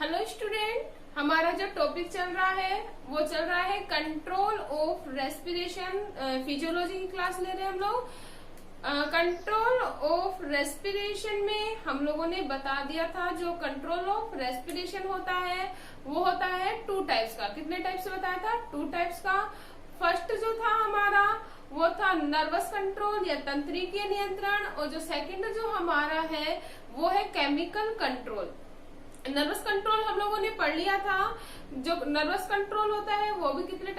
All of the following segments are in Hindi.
हेलो स्टूडेंट, हमारा जो टॉपिक चल रहा है वो चल रहा है कंट्रोल ऑफ रेस्पिरेशन। फिजियोलॉजी की क्लास ले रहे हैं हम लोग। कंट्रोल ऑफ रेस्पिरेशन में हम लोगों ने बता दिया था जो कंट्रोल ऑफ रेस्पिरेशन होता है वो होता है टू टाइप्स का। कितने टाइप्स से बताया था? टू टाइप्स का। फर्स्ट जो था हमारा वो था नर्वस कंट्रोल या तंत्रिकीय नियंत्रण, और जो सेकंड जो हमारा है वो है केमिकल कंट्रोल। नर्वस कंट्रोल हम लोगों ने पढ़ लिया था। जो नर्वस कंट्रोल होता है वो भी कितने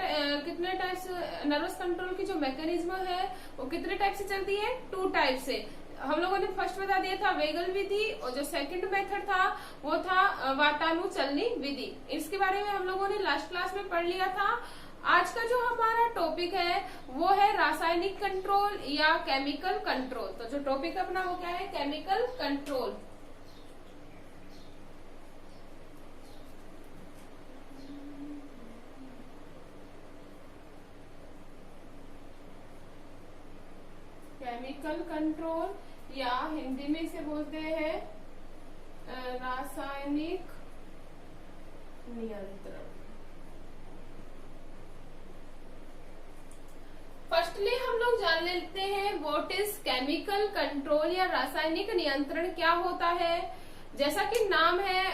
टाइप से, नर्वस कंट्रोल की जो मैकेनिज्म है वो कितने टाइप से चलती है? टू टाइप से। हम लोगों ने फर्स्ट बता दिया था वेगल विधि, और जो सेकंड मेथड था वो था वातानुचलनी विधि। इसके बारे में हम लोगों ने लास्ट क्लास में पढ़ लिया था। आज का जो हमारा टॉपिक है वो है रासायनिक कंट्रोल या केमिकल कंट्रोल। तो जो टॉपिक अपना वो क्या है? Chemical control. केमिकल कंट्रोल या हिंदी में इसे बोलते हैं रासायनिक नियंत्रण। फर्स्टली हम लोग जान लेते हैं व्हाट इज केमिकल कंट्रोल या रासायनिक नियंत्रण क्या होता है। जैसा कि नाम है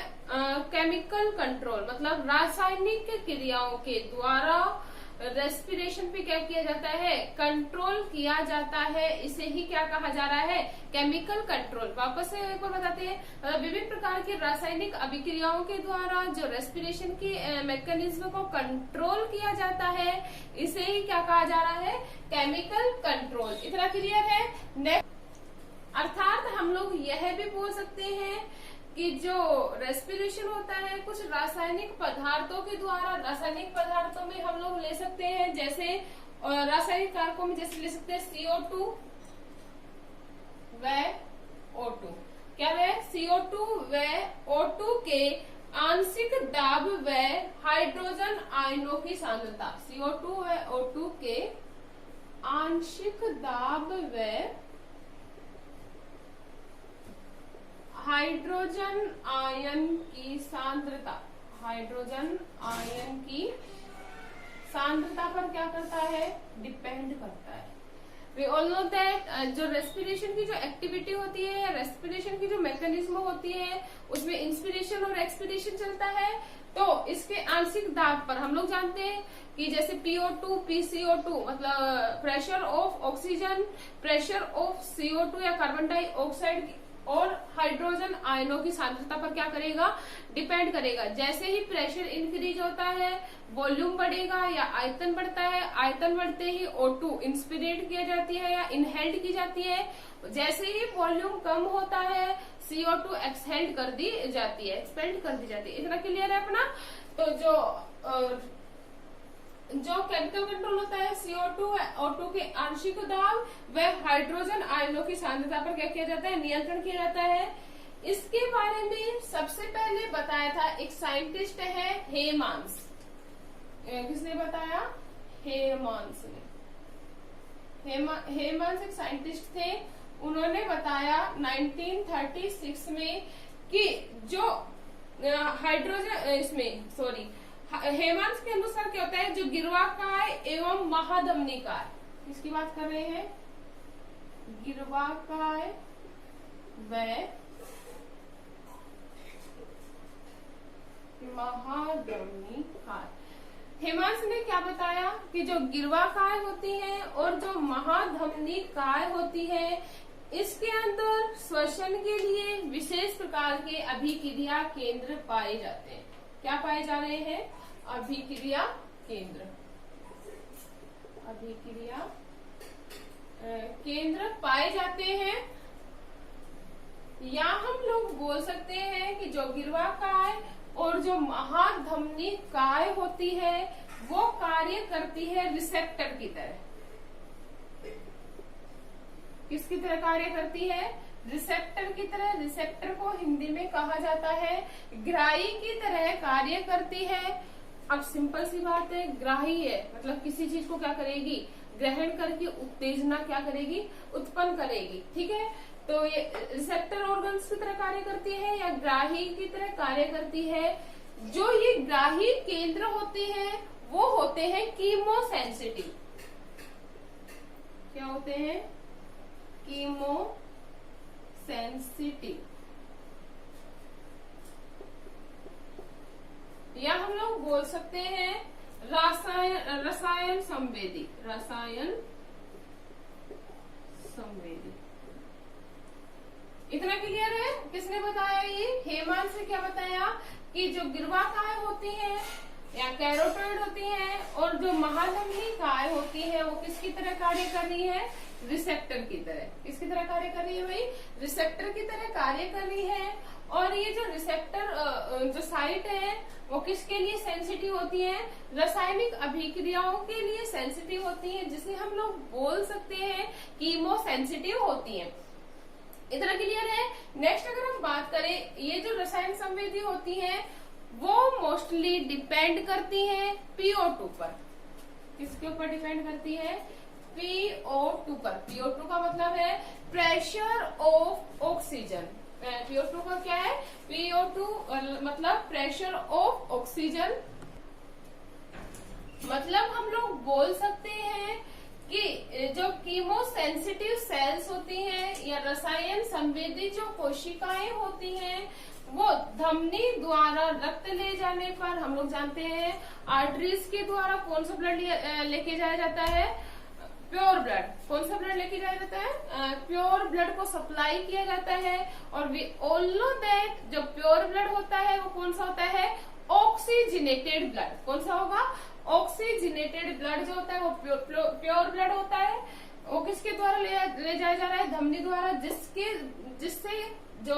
केमिकल कंट्रोल मतलब रासायनिक क्रियाओं के द्वारा रेस्पिरेशन पे क्या किया जाता है? कंट्रोल किया जाता है। इसे ही क्या कहा जा रहा है? Chemical control. वापस से एक बार बताते हैं, विभिन्न प्रकार की रासायनिक अभिक्रियाओं के द्वारा जो रेस्पिरेशन की मैकेनिज्म को कंट्रोल किया जाता है इसे ही क्या कहा जा रहा है? Chemical control. इतना क्लियर है? नेक्स्ट, अर्थात हम लोग यह भी बोल सकते हैं कि जो रेस्पिरेशन होता है कुछ रासायनिक पदार्थों के द्वारा, रासायनिक पदार्थों में हम लोग ले सकते हैं जैसे रासायनिक कारकों में जैसे ले सकते हैं CO2 व O2। क्या है? CO2 व O2 के आंशिक दाब व हाइड्रोजन आयनों की सांद्रता। CO2 व O2 के आंशिक दाब व हाइड्रोजन आयन की सांद्रता, हाइड्रोजन आयन की सांद्रता पर क्या करता है? डिपेंड करता है। वी ऑल नो दैट जो रेस्पिरेशन की जो एक्टिविटी होती है, रेस्पिरेशन की जो मैकेनिज्म होती है उसमें इंस्पिरेशन और एक्सपिरेशन चलता है। तो इसके आंशिक दाब पर हम लोग जानते हैं कि जैसे PO2 PCO2 मतलब pressure of oxygen, pressure of CO2 या कार्बन डाइऑक्साइड और हाइड्रोजन आयनों की सांद्रता पर क्या करेगा? डिपेंड करेगा। जैसे ही प्रेशर इंक्रीज होता है वॉल्यूम बढ़ेगा या आयतन बढ़ता है। आयतन बढ़ते ही O2 इंस्पिरेट किया जाती है या इनहेल्ड की जाती है। जैसे ही वॉल्यूम कम होता है CO2 एक्सहेल्ड कर दी जाती है, एक्सपेल्ड कर दी जाती है। इतना क्लियर है अपना? तो जो केमिकल कंट्रोल होता है CO2 O2 के आंशिक दाब व हाइड्रोजन आयनों की सांद्रता पर क्या किया जाता है? नियंत्रण किया जाता है। इसके बारे में सबसे पहले बताया था एक साइंटिस्ट है हेमांस। किसने बताया? हेमांस ने। हेमांस एक साइंटिस्ट थे। उन्होंने बताया 1936 में कि जो हाइड्रोजन इसमें हेमांस के अनुसार क्या होता है? जो गिरवाकाय एवं महाधमनीकाय, किसकी बात कर रहे हैं? गिरवाकाय व महाधमनीकाय। हेमांस ने क्या बताया कि जो गिरवाकाय होती है और जो महाधमनीकाय होती है इसके अंदर श्वसन के लिए विशेष प्रकार के अभिक्रिया केंद्र पाए जाते हैं। क्या पाए जा रहे हैं? अभिक्रिया केंद्र। अभिक्रिया केंद्र पाए जाते हैं। या हम लोग बोल सकते हैं कि जो गिरवाकाय और जो महाधमनीकाय होती है वो कार्य करती है रिसेप्टर की तरह। किसकी तरह कार्य करती है? रिसेप्टर की तरह। रिसेप्टर को हिंदी में कहा जाता है ग्राही की तरह कार्य करती है। अब सिंपल सी बात है, ग्राही है मतलब किसी चीज को क्या करेगी? ग्रहण करके उत्तेजना क्या करेगी? उत्पन्न करेगी। ठीक है। तो ये रिसेप्टर ऑर्गन्स की तरह कार्य करती है या ग्राही की तरह कार्य करती है? जो ये ग्राही केंद्र होते हैं वो होते हैं कीमोसेंसिटिव। क्या होते हैं? कीमोसेंसिटिव, या हम लोग बोल सकते हैं रसायन संवेदी। इतना क्लियर है? किसने बताया ये? हेमान से क्या बताया कि जो गिरवाकाय होती हैं या कैरोटॉइड होती हैं और जो महाधमनी काय होती है वो किसकी तरह कार्य कर रही है? रिसेप्टर की तरह। किसकी तरह कार्य कर रही है भाई? रिसेप्टर की तरह कार्य कर रही है। और ये जो रिसेप्टर जो साइट है वो किसके लिए सेंसिटिव होती है? रासायनिक अभिक्रियाओं के लिए सेंसिटिव होती है, जिसे हम लोग बोल सकते हैं कीमोसेंसिटिव होती है। इतना क्लियर है? नेक्स्ट अगर हम बात करें, ये जो रसायन संवेदी होती हैं वो मोस्टली डिपेंड करती हैं PO2 पर। किसके ऊपर डिपेंड करती है? PO2 पर। PO2 का मतलब है प्रेशर ऑफ ऑक्सीजन। PO2 का क्या है? PO2 मतलब प्रेशर ऑफ ऑक्सीजन। मतलब हम लोग बोल सकते हैं कि जो कीमोसेंसिटिव सेल्स होती हैं या रसायन संवेदी जो कोशिकाएं होती हैं वो धमनी द्वारा रक्त ले जाने पर, हम लोग जानते हैं आर्टरीज के द्वारा कौन सा ब्लड लेके जाया जाता है? Pure blood. कौन सा ब्लड लेके जाया जाता है? प्योर ब्लड को सप्लाई किया जाता है। और वी ऑल नो दैट जो प्योर ब्लड होता है वो कौन सा होता है? Oxygenated blood. कौन सा होगा? ऑक्सीजनेटेड ब्लड जो होता है वो प्योर ब्लड होता है। वो किसके द्वारा ले जाया जा रहा है? धमनी द्वारा, जिससे जो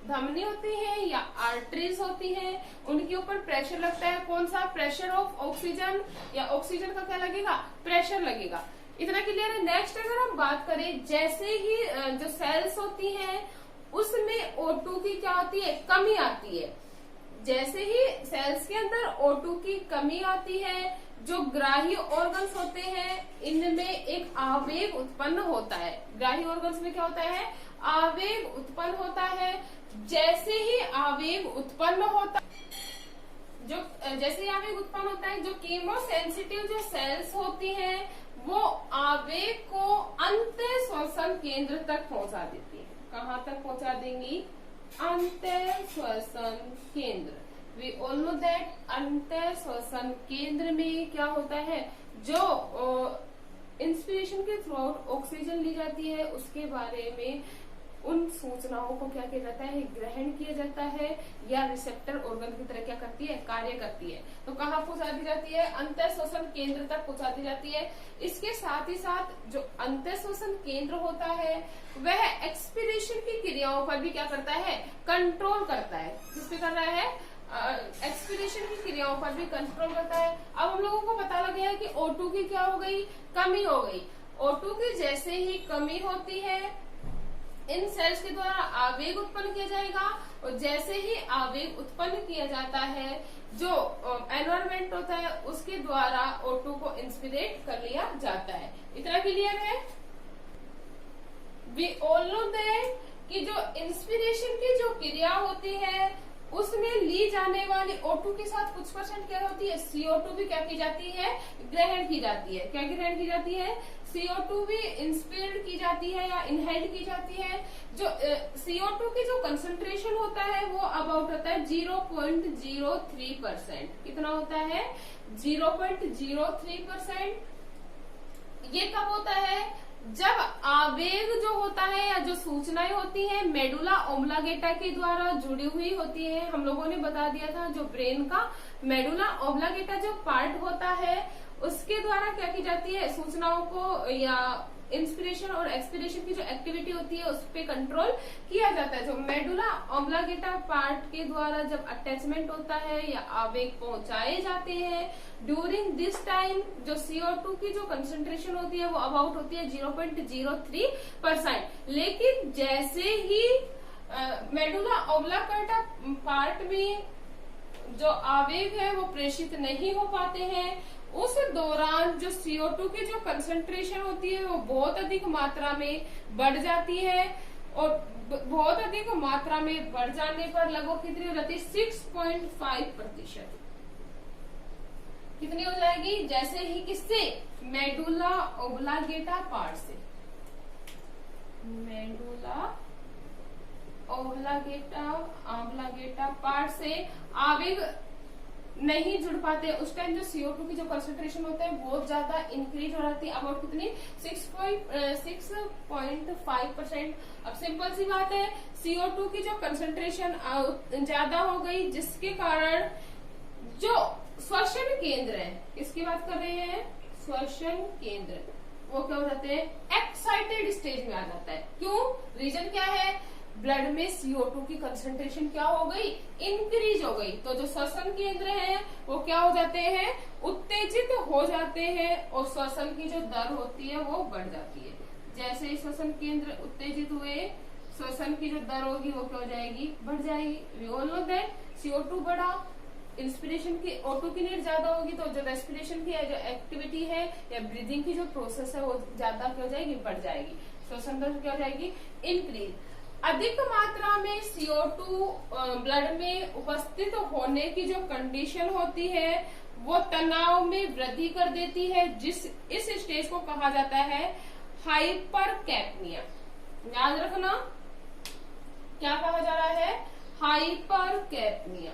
धमनी होती है या आर्टरीज होती हैं उनके ऊपर प्रेशर लगता है। कौन सा? प्रेशर ऑफ ऑक्सीजन, या ऑक्सीजन का क्या लगेगा? प्रेशर लगेगा। इतना क्लियर है? नेक्स्ट अगर हम बात करें, जैसे ही जो सेल्स होती हैं उसमें O2 की क्या होती है? कमी आती है। जैसे ही सेल्स के अंदर O2 की कमी आती है, जो ग्राही ऑर्गन्स होते हैं इनमें एक आवेग उत्पन्न होता है। ग्राही ऑर्गन्स में क्या होता है? आवेग उत्पन्न होता है। जैसे ही आवेग उत्पन्न होता है जो कीमोसेंसिटिव जो सेल्स होती हैं वो आवेग को अंतः श्वसन केंद्र तक पहुंचा देती है। कहाँ तक पहुंचा देंगी? अंतः श्वसन केंद्र। वी ऑल नो दैट अंतः श्वसन केंद्र में क्या होता है? जो इंस्पिरेशन के थ्रू ऑक्सीजन ली जाती है उसके बारे में उन सूचनाओं को क्या किया जाता है? ग्रहण किया जाता है, या रिसेप्टर ऑर्गन की तरह क्या करती है? कार्य करती है। तो कहाँ पहुंचा दी जाती है? अंतः श्वसन केंद्र तक पहुंचा दी जाती है। इसके साथ ही साथ जो अंतः श्वसन केंद्र होता है वह एक्सपीरेशन की क्रियाओं पर भी क्या करता है? कंट्रोल करता है। किस पे कर रहा है? एक्सपीरेशन की क्रियाओं पर भी कंट्रोल करता है। अब हम लोगों को पता लग गया कि O2 की क्या हो गई? कमी हो गई। O2 की जैसे ही कमी होती है इन सेल्स के द्वारा आवेग उत्पन्न किया जाएगा, और जैसे ही आवेग उत्पन्न किया जाता है जो एनवायरमेंट होता है उसके द्वारा O2 को इंस्पिरेट कर लिया जाता है। इतना क्लियर है? वी ऑल नो दैट कि जो इंस्पिरेशन की जो क्रिया होती है उसमें ली जाने वाली O2 के साथ कुछ परसेंट क्या होती है? CO2 भी क्या की जाती है? ग्रहण की जाती है। क्या ग्रहण की जाती है? CO2 भी इंस्पायर्ड की जाती है या इनहेल्ड की जाती है। जो CO2 की जो कंसंट्रेशन होता है वो अबाउट होता है 0.03%। कितना होता है? 0.03%। ये कब होता है? जब आवेग जो होता है या जो सूचनाएं होती हैं मेडुला ओब्लांगेटा के द्वारा जुड़ी हुई होती है। हम लोगों ने बता दिया था जो ब्रेन का मेडुला ओब्लांगेटा जो पार्ट होता है उसके द्वारा क्या की जाती है? सूचनाओं को या इंस्पिरेशन और एक्सपिरेशन की जो एक्टिविटी होती है उस पर कंट्रोल किया जाता है। जो मेडुला ओब्लांगेटा पार्ट के द्वारा जब अटैचमेंट होता है या आवेग पहुंचाए जाते हैं, ड्यूरिंग दिस टाइम जो CO2 की जो कंसेंट्रेशन होती है वो अबाउट होती है 0.03%। लेकिन जैसे ही मेडुला ओब्लांगेटा पार्ट में जो आवेग है वो प्रेषित नहीं हो पाते हैं, उस दौरान जो CO2 की जो कंसंट्रेशन होती है वो बहुत अधिक मात्रा में बढ़ जाती है। और बहुत अधिक मात्रा में बढ़ जाने पर लगभग कितनी हो जाती है 6.5%। कितनी हो जाएगी? जैसे ही किससे? मेडुला ओब्लांगेटा पार्ट से, मेडुला ओब्लांगेटा पार्ट से आवेग नहीं जुड़ पाते, उस टाइम जो CO2 की जो कंसंट्रेशन होता है बहुत ज्यादा इंक्रीज हो जाती है, अबाउट कितनी 6.5%। अब सिंपल सी बात है, CO2 की जो कंसंट्रेशन ज्यादा हो गई, जिसके कारण जो श्वसन केंद्र है, किसकी बात कर रहे हैं? श्वसन केंद्र, वो क्या हो जाते हैं? एक्साइटेड स्टेज में आ जाता है। क्यों? रीजन क्या है? ब्लड में CO2 की कंसंट्रेशन क्या हो गई? इंक्रीज हो गई। तो जो श्वसन केंद्र है वो क्या हो जाते हैं? उत्तेजित हो जाते हैं, और श्वसन की जो दर होती है वो बढ़ जाती है। जैसे ही श्वसन केंद्र उत्तेजित हुए, श्वसन की जो दर होगी वो क्या हो जाएगी? बढ़ जाएगी। We all know that CO2 बढ़ा, इंस्पिरेशन की O2 की नीड ज्यादा होगी, तो जो रेस्पिरेशन की जो एक्टिविटी है या ब्रीदिंग की जो प्रोसेस है वो ज्यादा क्या हो जाएगी? बढ़ जाएगी। श्वसन दर क्या हो जाएगी? इंक्रीज। अधिक मात्रा में CO2 ब्लड में उपस्थित होने की जो कंडीशन होती है वो तनाव में वृद्धि कर देती है, इस स्टेज को कहा जाता है हाइपरकैप्निया। याद रखना, क्या कहा जा रहा है? Hypercapnia.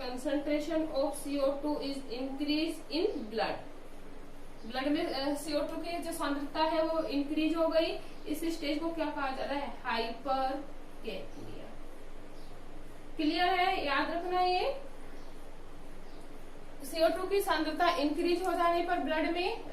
Concentration of CO2 is increase in blood में CO2 की जो सांद्रता है वो इंक्रीज हो गई, इस स्टेज को क्या कहा जा रहा है? हाइपरकैप्निया। क्लियर है? याद रखना, ये CO2 की सांद्रता इंक्रीज हो जाने पर ब्लड में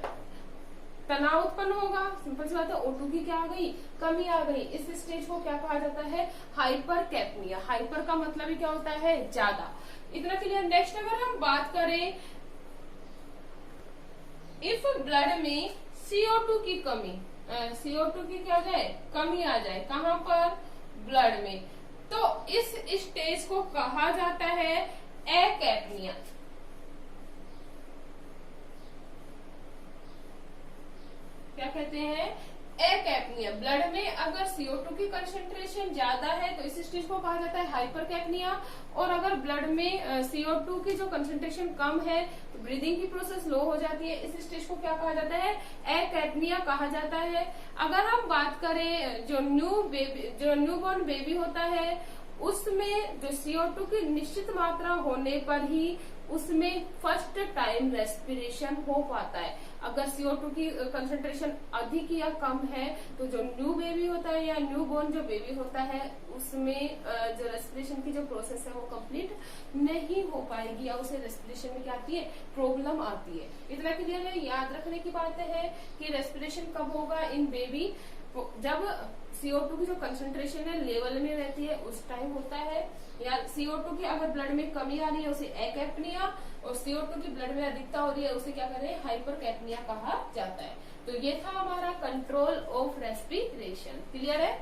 तनाव उत्पन्न होगा। सिंपल सी बात है, O2 की क्या आ गई? कमी आ गई। इस स्टेज को क्या कहा जाता है? हाइपरकैप्निया। हाइपर का मतलब ही क्या होता है? ज्यादा। इतना क्लियर। नेक्स्ट अगर हम बात करें, इफ ब्लड में CO2 की कमी, CO2 की क्या जाए? कमी आ जाए। कहां पर? ब्लड में। तो इस स्टेज को कहा जाता है एकैप्निया। क्या कहते हैं? एकैप्निया। ब्लड में अगर CO2 की कंसंट्रेशन ज्यादा है तो इस स्टेज को कहा जाता है हाइपरकैप्निया, और अगर ब्लड में CO2 की जो कंसंट्रेशन कम है तो ब्रीदिंग की प्रोसेस लो हो जाती है, इस स्टेज को क्या कहा जाता है? एकैप्निया कहा जाता है। अगर हम बात करें जो न्यूबॉर्न बेबी होता है, उसमें जो CO2 की निश्चित मात्रा होने पर ही उसमें फर्स्ट टाइम रेस्पिरेशन हो पाता है। अगर CO2 की कंसंट्रेशन अधिक या कम है तो जो न्यू बेबी होता है या न्यू बोर्न जो बेबी होता है उसमें जो रेस्पिरेशन की जो प्रोसेस है वो कंप्लीट नहीं हो पाएगी, या उसे रेस्पिरेशन में क्या आती है? प्रॉब्लम आती है। इतना क्लियर है? याद रखने की बात है कि रेस्पिरेशन कब होगा इन बेबी? जब CO2 की जो कंसंट्रेशन है लेवल में रहती है उस टाइम होता है, या CO2 की अगर ब्लड में कमी आ रही है उसे एकैप्निया, और CO2 की ब्लड में अधिकता हो रही है उसे क्या करें? हाइपरकैप्निया कहा जाता है। तो ये था हमारा कंट्रोल ऑफ रेस्पिरेशन। क्लियर है?